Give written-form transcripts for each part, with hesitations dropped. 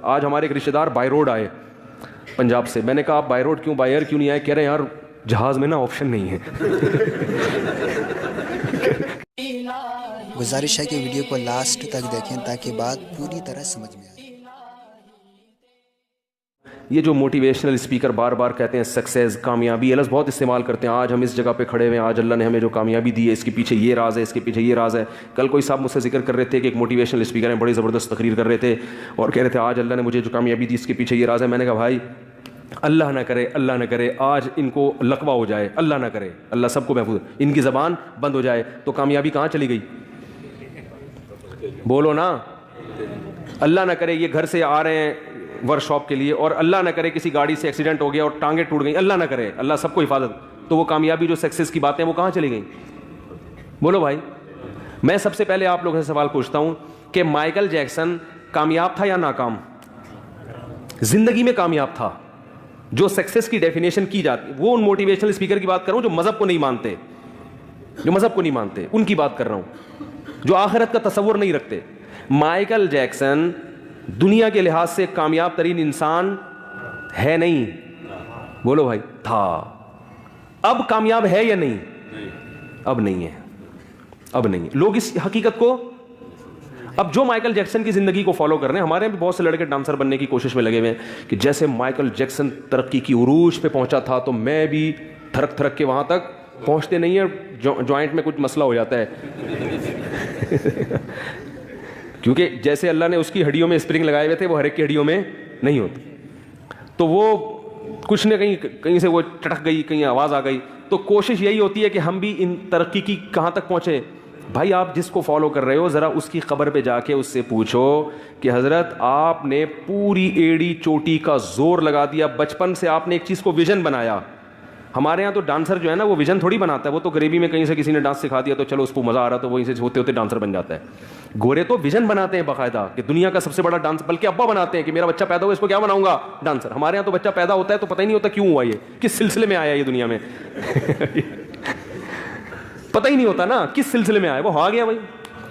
आज हमारे एक रिश्तेदार बाय रोड आए पंजाब से। मैंने कहा आप बाय रोड क्यों, बाय एयर क्यों नहीं आए? कह रहे हैं यार जहाज में ना ऑप्शन नहीं है। गुजारिश है कि वीडियो को लास्ट तक देखें ताकि बात पूरी तरह समझ में आए। ये जो मोटिवेशनल स्पीकर बार बार कहते हैं सक्सेस, कामयाबी, ये लफ्ज़ बहुत इस्तेमाल करते हैं। आज हम इस जगह पे खड़े हुए हैं, आज अल्लाह ने हमें जो कामयाबी दी है, इसके पीछे ये राज है, इसके पीछे ये राज है। कल कोई साहब मुझसे जिक्र कर रहे थे कि एक मोटिवेशनल स्पीकर हैं, बड़ी ज़बरदस्त तकरीर कर रहे थे और कह रहे थे आज अल्लाह ने मुझे जो कामयाबी दी इसके पीछे ये राज है। मैंने कहा भाई अल्लाह ना करे, अल्लाह ना करे आज इनको लकवा हो जाए, अल्लाह ना करे, अल्लाह सबको महफूज, इनकी ज़बान बंद हो जाए तो कामयाबी कहाँ चली गई? बोलो ना। अल्लाह ना करे ये घर से आ रहे हैं वर्कशॉप के लिए और अल्लाह ना करे किसी गाड़ी से एक्सीडेंट हो गया और टांगे टूट गई, अल्लाह ना करे, अल्लाह सबको हिफाजत, तो वो कामयाबी जो सक्सेस की बातें वो कहाँ चली गई? बोलो भाई। मैं सबसे पहले आप लोगों से सवाल पूछता हूं कि माइकल जैक्सन कामयाब था या नाकाम? जिंदगी में कामयाब था। जो सक्सेस की डेफिनेशन की जाती, वो उन मोटिवेशनल स्पीकर की बात कर रहा हूं जो मजहब को नहीं मानते, जो मजहब को नहीं मानते उनकी बात कर रहा हूं, जो आखिरत का तसव्वुर नहीं रखते। माइकल जैक्सन दुनिया के लिहाज से कामयाब तरीन इंसान है नहीं? बोलो भाई। था। अब कामयाब है या नहीं? अब नहीं है, अब नहीं है। लोग इस हकीकत को, अब जो माइकल जैक्सन की जिंदगी को फॉलो कर रहे हैं, हमारे भी बहुत से लड़के डांसर बनने की कोशिश में लगे हुए हैं कि जैसे माइकल जैक्सन तरक्की की उरूज पे पहुंचा था तो मैं भी थरक थरक के वहां तक पहुंचते नहीं है, जॉइंट में कुछ मसला हो जाता है। क्योंकि जैसे अल्लाह ने उसकी हड्डियों में स्प्रिंग लगाए हुए थे वो हर एक की हड्डियों में नहीं होते, तो वो कुछ न कहीं से वो चटक गई, कहीं आवाज़ आ गई। तो कोशिश यही होती है कि हम भी इन तरक्की की कहाँ तक पहुँचे। भाई आप जिसको फॉलो कर रहे हो ज़रा उसकी खबर पे जाके उससे पूछो कि हज़रत आपने पूरी एड़ी चोटी का जोर लगा दिया, बचपन से आपने एक चीज़ को विजन बनाया। हमारे यहाँ तो डांसर जो है ना वो विजन थोड़ी बनाता है, वो तो गरीबी में कहीं से किसी ने डांस सिखा दिया तो चलो उसको मज़ा आ रहा तो वहीं से होते होते डांसर बन जाता है। गोरे तो विजन बनाते हैं बाकायदा कि दुनिया का सबसे बड़ा डांस, बल्कि अब्बा बनाते हैं कि मेरा बच्चा पैदा हुआ इसको क्या बनाऊंगा? डांसर। हमारे यहाँ तो बच्चा पैदा होता है तो पता ही नहीं होता क्यों हुआ, ये किस सिलसिले में आया ये दुनिया में। पता ही नहीं होता ना किस सिलसिले में आया, वो आ गया भाई।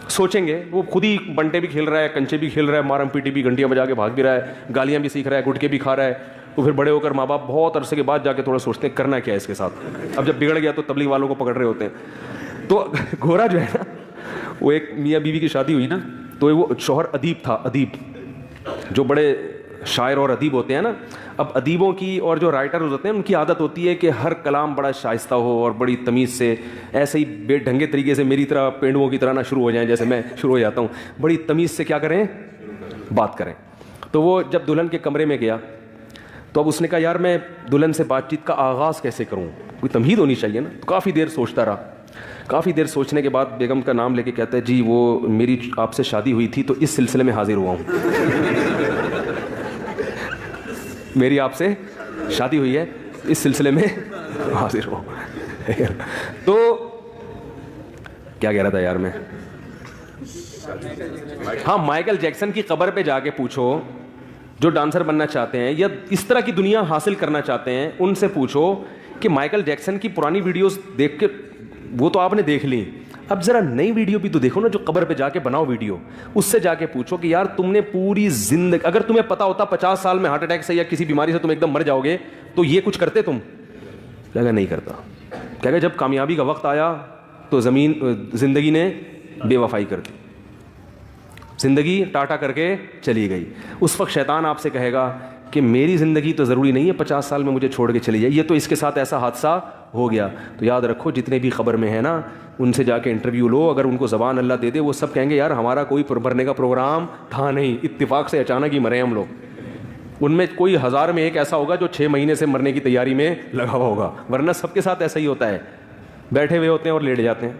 सोचेंगे वो खुद ही बंटे भी खेल रहा है, कंचे भी खेल रहा है, मारम पीटी भी, घंटियां बजा के भाग भी रहा है, गालियां भी सीख रहा है, गुटके भी खा रहा है। तो फिर बड़े होकर माँ बाप बहुत अरसे के बाद जाके थोड़ा सोचते हैं करना क्या है इसके साथ। अब जब बिगड़ गया तो तबलीग वालों को पकड़ रहे होते हैं। तो गोरा जो है ना, वो एक मियाँ बीवी की शादी हुई ना, तो वो शौहर अदीब था, अदीब जो बड़े शायर और अदीब होते हैं ना। अब अदीबों की और जो राइटर होते हैं उनकी आदत होती है कि हर कलाम बड़ा शाइस्ता हो और बड़ी तमीज़ से, ऐसे ही बेढंगे तरीके से मेरी तरह पेंडुओं की तरह ना शुरू हो जाएं जैसे मैं शुरू हो जाता हूँ, बड़ी तमीज़ से क्या करें, बात करें। तो वो जब दुल्हन के कमरे में गया तो अब उसने कहा यार मैं दुल्हन से बातचीत का आगाज़ कैसे करूँ, कोई तमहीद होनी चाहिए ना। तो काफ़ी देर सोचता रहा, काफ़ी देर सोचने के बाद बेगम का नाम लेके कहता है जी वो मेरी आपसे शादी हुई थी तो इस सिलसिले में हाजिर हुआ हूँ। मेरी आपसे शादी हुई है इस सिलसिले में हाजिर हुआ। तो क्या कह रहा था यार मैं? हाँ, माइकल जैक्सन की कब्र पे जाके पूछो, जो डांसर बनना चाहते हैं या इस तरह की दुनिया हासिल करना चाहते हैं, उनसे पूछो कि माइकल जैक्सन की पुरानी वीडियोस देख के, वो तो आपने देख ली, अब जरा नई वीडियो भी तो देखो ना, जो कब्र पे जाके बनाओ वीडियो, उससे जाके पूछो कि यार तुमने पूरी जिंदगी, अगर तुम्हें पता होता 50 साल में हार्ट अटैक से या किसी बीमारी से तुम एकदम मर जाओगे तो ये कुछ करते तुम? क्या नहीं करता। क्या जब कामयाबी का वक्त आया तो जिंदगी ने बेवफाई कर दी, जिंदगी टाटा करके चली गई। उस वक्त शैतान आपसे कहेगा कि मेरी ज़िंदगी तो ज़रूरी नहीं है 50 साल में मुझे छोड़ के चली जाए, ये तो इसके साथ ऐसा हादसा हो गया। तो याद रखो जितने भी खबर में है ना, उनसे जाके इंटरव्यू लो, अगर उनको ज़बान अल्लाह दे दे वो सब कहेंगे यार हमारा कोई मरने का प्रोग्राम था नहीं, इत्तेफाक से अचानक ही मरे हम लोग। उनमें कोई 1000 में एक ऐसा होगा जो 6 महीने से मरने की तैयारी में लगा हुआ होगा, वरना सबके साथ ऐसा ही होता है, बैठे हुए होते हैं और लेट जाते हैं,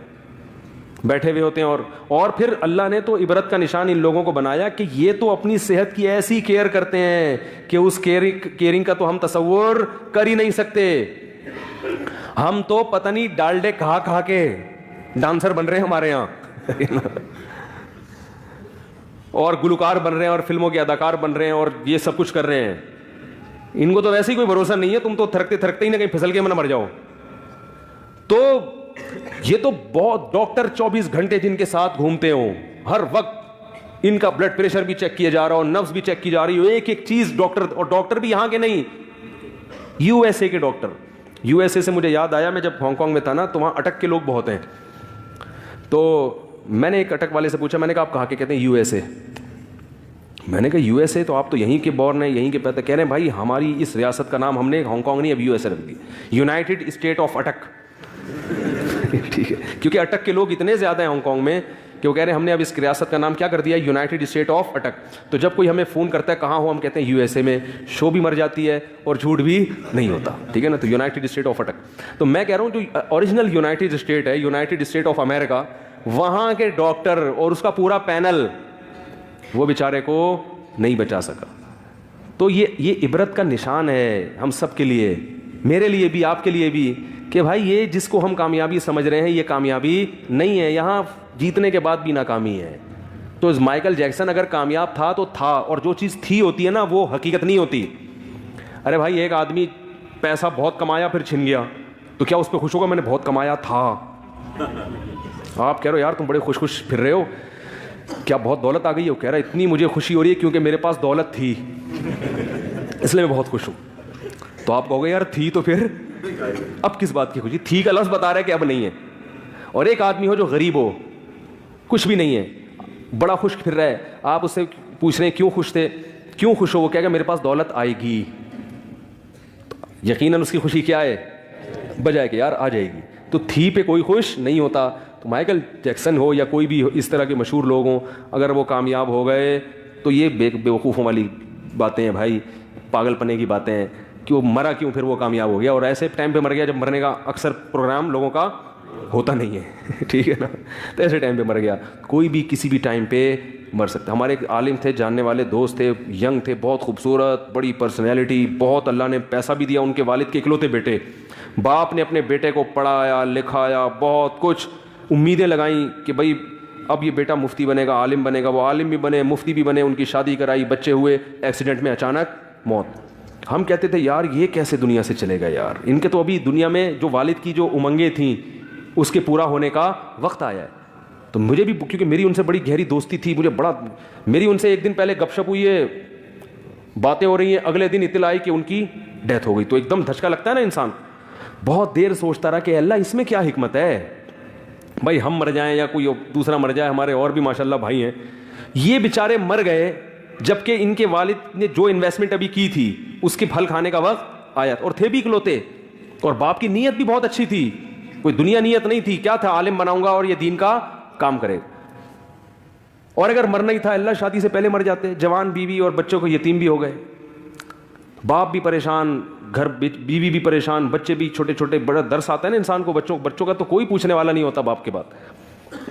बैठे हुए होते हैं। और फिर अल्लाह ने तो इबरत का निशान इन लोगों को बनाया कि ये तो अपनी सेहत की ऐसी केयर करते हैं कि उस केयरिंग का तो हम तसव्वुर कर ही नहीं सकते। हम तो पता नहीं डालडे खा खा के डांसर बन रहे हैं हमारे यहाँ और गुलकार बन रहे हैं और फिल्मों के अदाकार बन रहे हैं और ये सब कुछ कर रहे हैं। इनको तो वैसे ही कोई भरोसा नहीं है, तुम तो थरकते थरकते ही ना कहीं फिसल के ना मर जाओ। तो ये तो बहुत डॉक्टर 24 घंटे जिनके साथ घूमते हो हर वक्त, इनका ब्लड प्रेशर भी चेक किया जा रहा हो, नब्ज भी चेक की जा रही हो, एक एक चीज डॉक्टर, और डॉक्टर भी यहां के नहीं, यूएसए के डॉक्टर। यूएसए से मुझे याद आया, मैं जब हांगकांग में था ना, तो वहां अटक के लोग बहुत हैं। तो मैंने एक अटक वाले से पूछा, मैंने कहा आप कहाँ के? कहते हैं यूएसए। मैंने कहा यूएसए, तो आप तो यहीं के बॉर्न हैं, यहीं के पैदा। कह रहे हैं भाई हमारी इस रियासत का नाम हमने हांगकांग नहीं, अब यूएसए रख दिया, यूनाइटेड स्टेट ऑफ अटक। ठीक है, क्योंकि अटक के लोग इतने ज़्यादा हैं हांगकांग में कि वो कह रहे हैं हमने अब इस रियासत का नाम क्या कर दिया, यूनाइटेड स्टेट ऑफ अटक। तो जब कोई हमें फ़ोन करता है कहाँ हो, हम कहते हैं यूएसए में, शो भी मर जाती है और झूठ भी नहीं होता, ठीक है ना। तो यूनाइटेड स्टेट ऑफ अटक। तो मैं कह रहा हूँ जो ओरिजिनल यूनाइटेड स्टेट है, यूनाइटेड स्टेट ऑफ अमेरिका, वहाँ के डॉक्टर और उसका पूरा पैनल वो बेचारे को नहीं बचा सका। तो ये इबरत का निशान है हम सब के लिए, मेरे लिए भी, आपके लिए भी, कि भाई ये जिसको हम कामयाबी समझ रहे हैं ये कामयाबी नहीं है, यहाँ जीतने के बाद भी नाकामी है। तो माइकल जैक्सन अगर कामयाब था तो था, और जो चीज़ थी होती है ना वो हकीकत नहीं होती। अरे भाई एक आदमी पैसा बहुत कमाया फिर छिन गया, तो क्या उस पर खुश होगा मैंने बहुत कमाया था? आप कह रहे हो यार तुम बड़े खुश खुश फिर रहे हो, क्या बहुत दौलत आ गई हो? कह रहा इतनी मुझे खुशी हो रही है क्योंकि मेरे पास दौलत थी इसलिए मैं बहुत खुश हूँ। तो आप कहोगे यार थी तो फिर अब किस बात की खुशी? थी का लफ्ज़ बता रहा है कि अब नहीं है। और एक आदमी हो जो गरीब हो, कुछ भी नहीं है, बड़ा खुश फिर रहा है, आप उससे पूछ रहे हैं क्यों खुश थे, क्यों खुश हो? वो कहेगा मेरे पास दौलत आएगी। तो यकीनन उसकी खुशी क्या है, बजाय कि यार आ जाएगी। तो थी पे कोई खुश नहीं होता। तो माइकल जैक्सन हो या कोई भी इस तरह के मशहूर लोग हों, अगर वो कामयाब हो गए तो ये बेवकूफ़ों वाली बातें हैं भाई, पागलपने की बातें हैं कि वो मरा क्यों, फिर वो कामयाब हो गया, और ऐसे टाइम पे मर गया जब मरने का अक्सर प्रोग्राम लोगों का होता नहीं है ठीक है ना। तो ऐसे टाइम पे मर गया, कोई भी किसी भी टाइम पे मर सकता। हमारे एक आलिम थे, जानने वाले दोस्त थे, यंग थे, बहुत खूबसूरत, बड़ी पर्सनैलिटी, बहुत अल्लाह ने पैसा भी दिया, उनके वालिद के इकलौते बेटे, बाप ने अपने बेटे को पढ़ाया लिखाया, बहुत कुछ उम्मीदें लगाई कि भाई अब ये बेटा मुफ्ती बनेगा, आलिम बनेगा। वो आलिम भी बने, मुफ्ती भी बने, उनकी शादी कराई, बच्चे हुए, एक्सीडेंट में अचानक मौत। हम कहते थे यार ये कैसे दुनिया से चलेगा यार, इनके तो अभी दुनिया में जो वालिद की जो उमंगें थीं उसके पूरा होने का वक्त आया है। तो मुझे भी, क्योंकि मेरी उनसे बड़ी गहरी दोस्ती थी, मुझे बड़ा, मेरी उनसे एक दिन पहले गपशप हुई है, बातें हो रही हैं, अगले दिन इत्तला आई कि उनकी डेथ हो गई। तो एकदम धचका लगता है ना इंसान। बहुत देर सोचता रहा कि अल्लाह इसमें क्या हिकमत है, भाई हम मर जाएं या कोई दूसरा मर जाए, हमारे और भी माशाल्लाह भाई हैं, ये बेचारे मर गए जबकि इनके वालिद ने जो इन्वेस्टमेंट अभी की थी उसके फल खाने का वक्त आया। और थे भी इकलौते, और बाप की नीयत भी बहुत अच्छी थी, कोई दुनिया नीयत नहीं थी, क्या था, आलिम बनाऊंगा और ये दीन का काम करेगा। और अगर मरना ही था अल्लाह शादी से पहले मर जाते, जवान बीवी और बच्चों को यतीम भी हो गए, बाप भी परेशान, घर बीवी भी परेशान, बच्चे भी छोटे छोटे, बड़ा दर्स आता है ना इंसान को, बच्चों का तो कोई पूछने वाला नहीं होता बाप के बाद।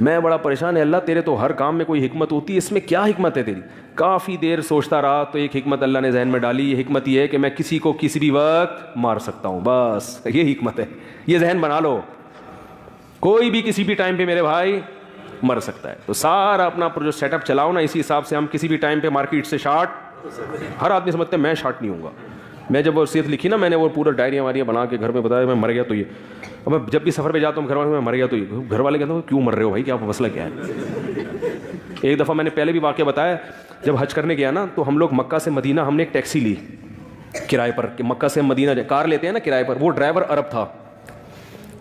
मैं बड़ा परेशान है, अल्लाह तेरे तो हर काम में कोई हिकमत होती है, इसमें क्या हिकमत है तेरी? काफ़ी देर सोचता रहा तो एक हिकमत अल्लाह ने जहन में डाली, ये हिकमत ये है कि मैं किसी को किसी भी वक्त मार सकता हूँ, बस ये हिकमत है। ये जहन बना लो, कोई भी किसी भी टाइम पे मेरे भाई मर सकता है। तो सारा अपना जो सेटअप चलाओ ना, इसी हिसाब से हम किसी भी टाइम पे मार्केट से शार्ट, हर आदमी समझते हैं मैं शार्ट नहीं होऊंगा। मैं जब वसीयत लिखी ना, मैंने वो पूरा डायरियाँ वारियाँ बना के घर में बताया मैं मर गया तो ये, अब मैं जब भी सफ़र पे जाता हूँ घर वाले मैं मर गया तो ये, घर वाले कहते हैं क्यों मर रहे हो भाई, क्या मसला क्या है? एक दफ़ा मैंने पहले भी वाक़या बताया, जब हज करने गया ना तो हम लोग मक्का से मदीना, हमने एक टैक्सी ली किराए पर कि मक्का से मदीना कार लेते हैं ना किराए पर। वो ड्राइवर अरब था,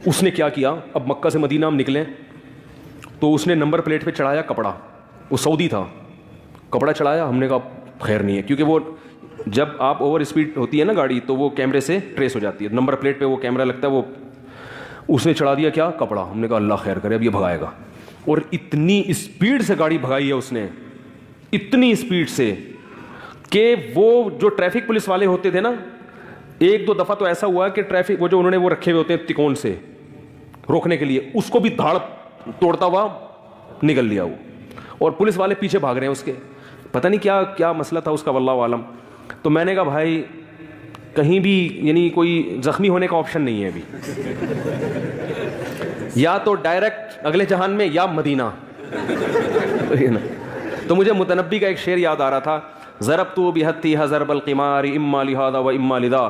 उसने क्या किया, अब मक्का से मदीना हम निकले तो उसने नंबर प्लेट पे चढ़ाया कपड़ा, वो सऊदी था, कपड़ा चढ़ाया। हमने कहा खैर नहीं है, क्योंकि वो जब आप ओवर स्पीड होती है ना गाड़ी तो वो कैमरे से ट्रेस हो जाती है, नंबर प्लेट पे वो कैमरा लगता है। वो उसने चढ़ा दिया क्या, कपड़ा। हमने कहा अल्लाह खैर करे, अब ये भगाएगा। और इतनी स्पीड से गाड़ी भगाई है उसने, इतनी स्पीड से कि वो जो ट्रैफिक पुलिस वाले होते थे ना, एक दो दफ़ा तो ऐसा हुआ कि ट्रैफिक वो जो उन्होंने वो रखे हुए होते हैं तिकोन से रोकने के लिए, उसको भी धाड़ तोड़ता हुआ निकल लिया वो, और पुलिस वाले पीछे भाग रहे हैं उसके, पता नहीं क्या क्या मसला था उसका, वल्लाहु आलम। तो मैंने कहा भाई कहीं भी यानी कोई ज़ख्मी होने का ऑप्शन नहीं है अभी, या तो डायरेक्ट अगले जहान में या मदीना तो मुझे मुतनब्बी का एक शेर याद आ रहा था, ज़रबतु बिहत्ती हज़रबल क़िमार इम्मा लिहादा व इम्मा लिदा।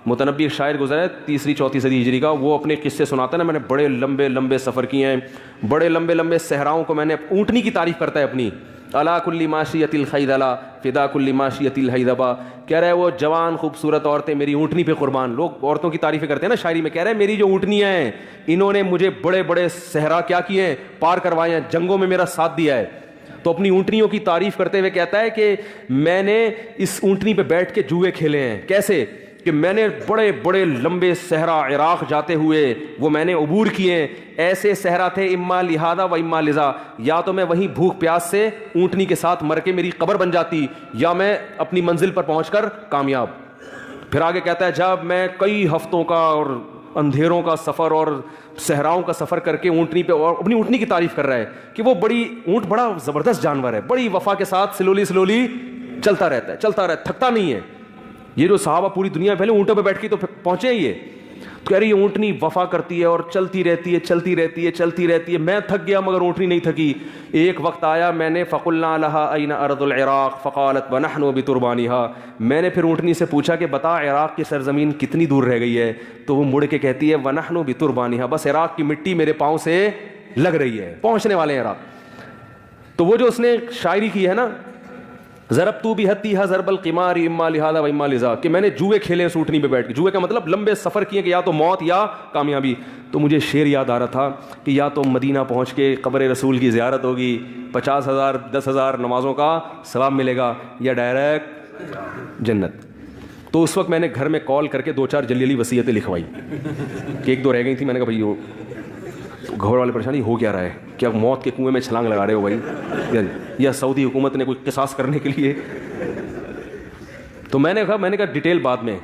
मुतनब्बी शायर गुजरा है 3री-4री सदी हिजरी का, वो अपने किस्से सुनाता है ना, मैंने बड़े लंबे लंबे सफ़र किए हैं, बड़े लंबे लंबे सहराओं को, मैंने ऊँटनी की तारीफ़ करता है अपनी अला कुल्ली माशियतिल खैदला फिदा कुल्ली माशियतिल हैदबा। कह रहा है वो जवान खूबसूरत औरतें मेरी ऊँटनी पे कुर्बान। लोग औरतों की तारीफ़ें करते हैं ना शायरी में, कह रहे हैं मेरी जो ऊँटनियाँ हैं इन्होंने मुझे बड़े बड़े सहरा क्या किए हैं, पार करवाए हैं, जंगों में मेरा साथ दिया है। तो अपनी ऊँटनियों की तारीफ़ करते हुए कहता है कि मैंने इस ऊँटनी पे बैठ के जुए खेले हैं। कैसे कि मैंने बड़े बड़े लंबे सहरा इराक़ जाते हुए वो मैंने अबूर किए। ऐसे सहरा थे इम्मा लिहादा व इम्मा लिजा, या तो मैं वहीं भूख प्यास से ऊँटनी के साथ मर के मेरी कब्र बन जाती, या मैं अपनी मंजिल पर पहुंचकर कामयाब। फिर आगे कहता है जब मैं कई हफ्तों का और अंधेरों का सफ़र और सहराओं का सफ़र करके ऊँटनी पे, और अपनी ऊँटनी की तारीफ़ कर रहा है कि वो ऊँट बड़ा ज़बरदस्त जानवर है, बड़ी वफ़ा के साथ स्लोली स्लोली चलता रहता है, थकता नहीं है। ये जो सहाबा पूरी दुनिया पहले ऊँटों पे बैठ के तो पहुँचे ही ये, तो कह रही है ऊँटनी वफ़ा करती है और चलती रहती है। मैं थक गया मगर ऊँटनी नहीं थकी। एक वक्त आया मैंने फ़क़ुल्ना लहा अयना अर्दुल इराक़ फ़क़ालत व नहनु बितुरबानिहा। मैंने फिर ऊँटनी से पूछा कि बता इराक़ की सरज़मीन कितनी दूर रह गई है, तो वो मुड़ के कहती है व नहनु बितुरबानिहा, बस इराक़ की मिट्टी मेरे पाँव से लग रही है, पहुँचने वाले हैं इराक़। तो वो जो उसने शायरी की है ना, ज़रब तू भी हत्ती हा ज़रबल क़िमारी इम्मा लिहादा व इम्मा लिज़ा, कि मैंने जुए खेले उस ऊँटनी पे बैठ के। जुए का मतलब लंबे सफ़र किए कि या तो मौत या कामयाबी। तो मुझे शेर याद आ रहा था कि या तो मदीना पहुँच के क़ब्र रसूल की ज़ियारत होगी, 50,000 10,000 नमाज़ों का सवाब मिलेगा, या डायरेक्ट जन्नत। तो उस वक्त मैंने घर में कॉल करके 2-4 जल्दी वसीयतें लिखवाई कि 1-2 रह गई थी। मैंने कहा भाई वो घर वाले परेशानी हो क्या रहा है, क्या मौत के कुएं में छलांग लगा रहे हो भाई, या सऊदी हुकूमत ने कोई किसास करने के लिए। तो मैंने कहा डिटेल बाद में,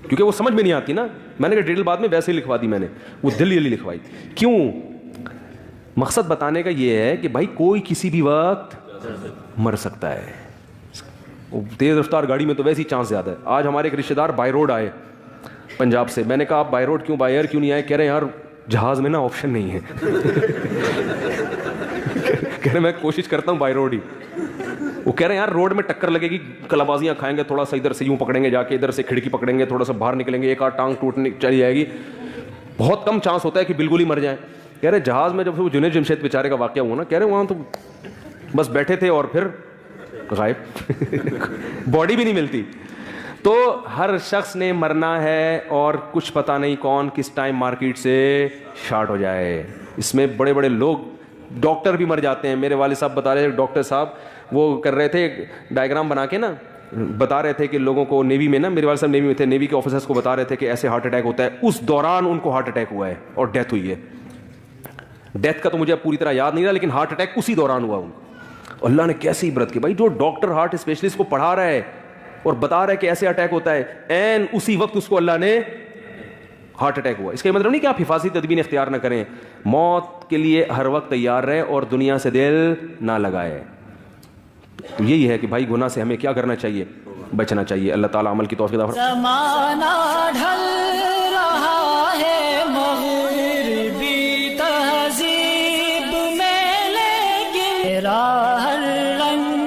क्योंकि वो समझ में नहीं आती ना। मैंने कहा डिटेल बाद में, वैसे ही लिखवा दी मैंने, वो दिल्ली लिखवाई। क्यों? मकसद बताने का ये है कि भाई कोई किसी भी वक्त मर सकता है। तेज़ रफ्तार गाड़ी में तो वैसे ही चांस ज़्यादा है। आज हमारे एक रिश्तेदार बाय रोड आए पंजाब से। मैंने कहा आप बाय रोड क्यों, बाय एयर क्यों नहीं आए? कह रहे हैं यार जहाज में ना ऑप्शन नहीं है। कह रहे मैं कोशिश करता हूँ बाय रोड ही। वो कह रहे हैं यार रोड में टक्कर लगेगी, कलाबाजियाँ खाएंगे, थोड़ा सा इधर से यूँ पकड़ेंगे जाके, इधर से खिड़की पकड़ेंगे, थोड़ा सा बाहर निकलेंगे, एक आध टांग टूटने चली जाएगी, बहुत कम चांस होता है कि बिल्कुल ही मर जाए। कह रहे जहाज़ में जब वो जुनैद जमशेद बेचारे का वाक़या हुआ ना, कह रहे वहाँ तो बस बैठे थे और फिर गायब, बॉडी भी नहीं मिलती। तो हर शख्स ने मरना है और कुछ पता नहीं कौन किस टाइम मार्केट से शार्ट हो जाए। इसमें बड़े बड़े लोग, डॉक्टर भी मर जाते हैं। मेरे वाले साहब बता रहे थे, डॉक्टर साहब वो कर रहे थे डायग्राम बना के ना, बता रहे थे कि लोगों को नेवी में ना, मेरे वाले साहब नेवी में थे, नेवी के ऑफिसर्स को बता रहे थे कि ऐसे हार्ट अटैक होता है। उस दौरान उनको हार्ट अटैक हुआ है और डेथ हुई है। डेथ का तो मुझे पूरी तरह याद नहीं रहा, लेकिन हार्ट अटैक उसी दौरान हुआ उनको। अल्लाह ने कैसी इबरत की भाई, जो डॉक्टर हार्ट स्पेशलिस्ट को पढ़ा रहा है और बता रहा है कि ऐसे अटैक होता है, एन उसी वक्त उसको अल्लाह ने हार्ट अटैक हुआ। इसका मतलब नहीं कि आप हिफाजती तदबीर इख्तियार ना करें, मौत के लिए हर वक्त तैयार रहें और दुनिया से दिल ना लगाए। तो यही है कि भाई गुनाह से हमें क्या करना चाहिए, बचना चाहिए। अल्लाह ताला अमल की तौफीक अता फरमाए। ज़माना ढल रहा है मग़रिबी तहज़ीब में, लेकिन तेरा हर रंग